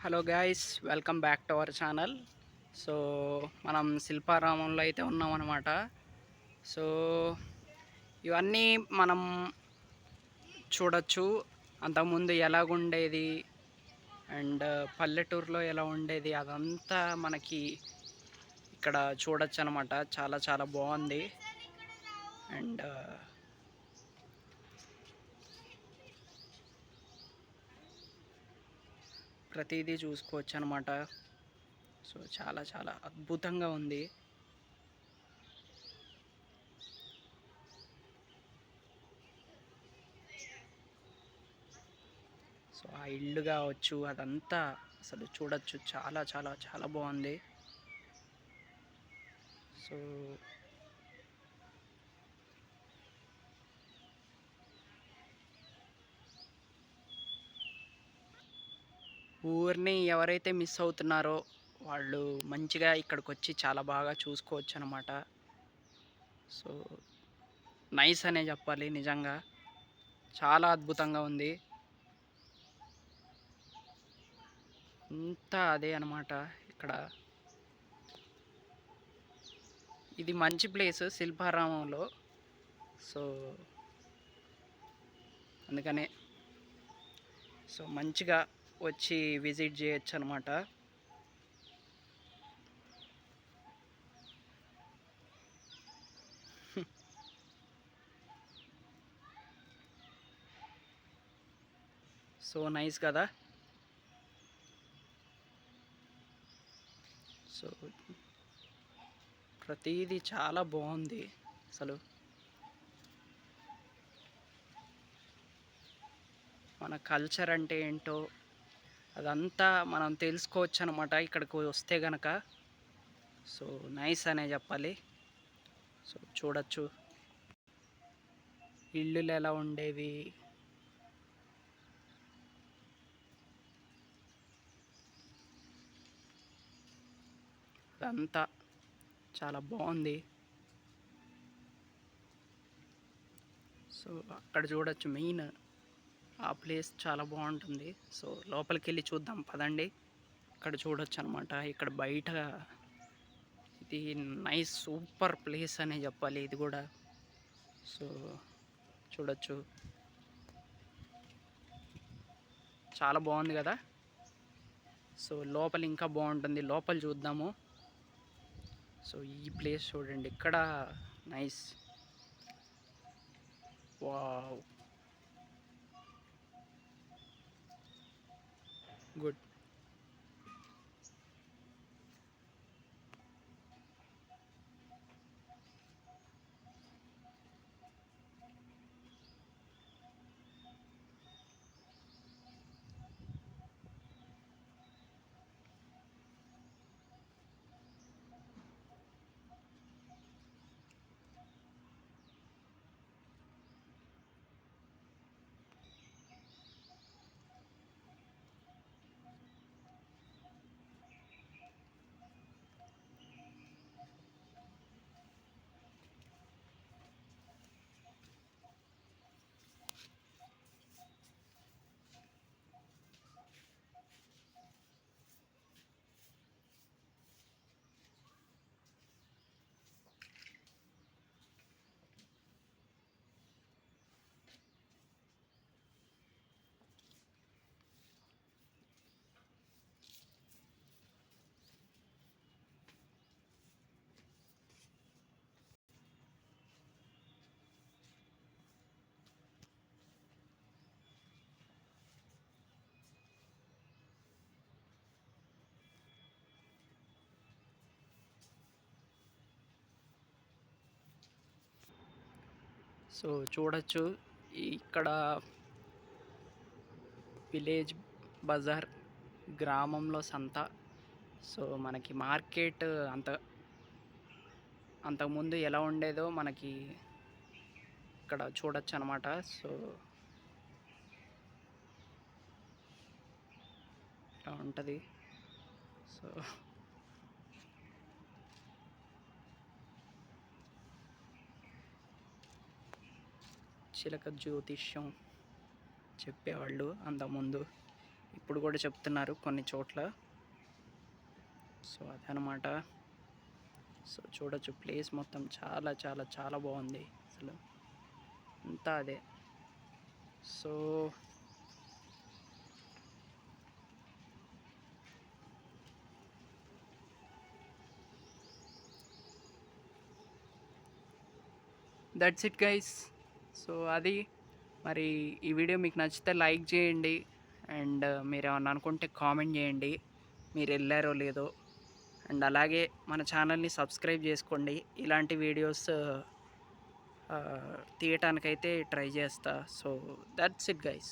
Hello guys, welcome back to our channel. So మనం శిల్పారామంలో అయితే ఉన్నాం అన్నమాట. సో ఇవన్నీ మనం చూడొచ్చు. అంతకుముందు ఎలాగుండేది అండ్ పల్లెటూరులో ఎలా ఉండేది అదంతా మనకి ఇక్కడ చూడొచ్చు అనమాట. చాలా చాలా బాగుంది. అండ్ ప్రతిదీ చూసుకోవచ్చు అనమాట. సో చాలా చాలా అద్భుతంగా ఉంది. సో ఆ ఇల్లు కావచ్చు, అదంతా అసలు చూడొచ్చు. చాలా చాలా చాలా బాగుంది. సో ఊరిని ఎవరైతే మిస్ అవుతున్నారో వాళ్ళు మంచిగా ఇక్కడికి వచ్చి చాలా బాగా చూసుకోవచ్చు అనమాట. సో నైస్ అనే చెప్పాలి. నిజంగా చాలా అద్భుతంగా ఉంది. అంతా అదే అనమాట. ఇక్కడ ఇది మంచి ప్లేస్ శిల్పారామంలో. సో అందుకనే సో మంచిగా వచ్చి విజిట్ చేయొచ్చు అనమాట. సో నైస్ కదా. సో ప్రతిదీ చాలా బాగుంది అసలు. మన కల్చర్ అంటే ఏంటో అదంతా మనం తెలుసుకోవచ్చు అనమాట ఇక్కడికి వస్తే గనక. సో నైస్ అనే చెప్పాలి. సో చూడొచ్చు ఇల్లులు ఎలా ఉండేవి. అదంతా చాలా బాగుంది. సో అక్కడ చూడొచ్చు మెయిన్ ఆ ప్లేస్ చాలా బాగుంటుంది. సో లోపలికి వెళ్ళి చూద్దాం పదండి. ఇక్కడ చూడొచ్చు అనమాట. ఇక్కడ బయట ఇది నైస్ సూపర్ ప్లేస్ అనే చెప్పాలి ఇది కూడా. సో చూడొచ్చు, చాలా బాగుంది కదా. సో లోపల ఇంకా బాగుంటుంది. లోపల చూద్దాము. సో ఈ ప్లేస్ చూడండి ఇక్కడ. నైస్. Wow, good. సో చూడొచ్చు ఇక్కడ విలేజ్ బజార్, గ్రామంలో సంత. సో మనకి మార్కెట్ అంతకుముందు ఎలా ఉండేదో మనకి ఇక్కడ చూడొచ్చు అనమాట. సో ఇలా ఉంటుంది. సో చిలక జ్యోతిష్యం చెప్పేవాళ్ళు అంతకుముందు. ఇప్పుడు కూడా చెప్తున్నారు కొన్ని చోట్ల. సో అదనమాట. సో చూడొచ్చు ప్లేస్ మొత్తం చాలా చాలా చాలా బాగుంది అసలు, అంతా అదే. So that's it guys. So అది మరి ఈ వీడియో మీకు నచ్చితే లైక్ చేయండి, అండ్ మీరు ఏమన్నా అనుకుంటే కామెంట్ చేయండి మీరు వెళ్ళారో లేదో. అండ్ అలాగే మన ఛానల్ని సబ్స్క్రైబ్ చేసుకోండి, ఇలాంటి వీడియోస్ తీయటానికైతే ట్రై చేస్తా. So that's it guys.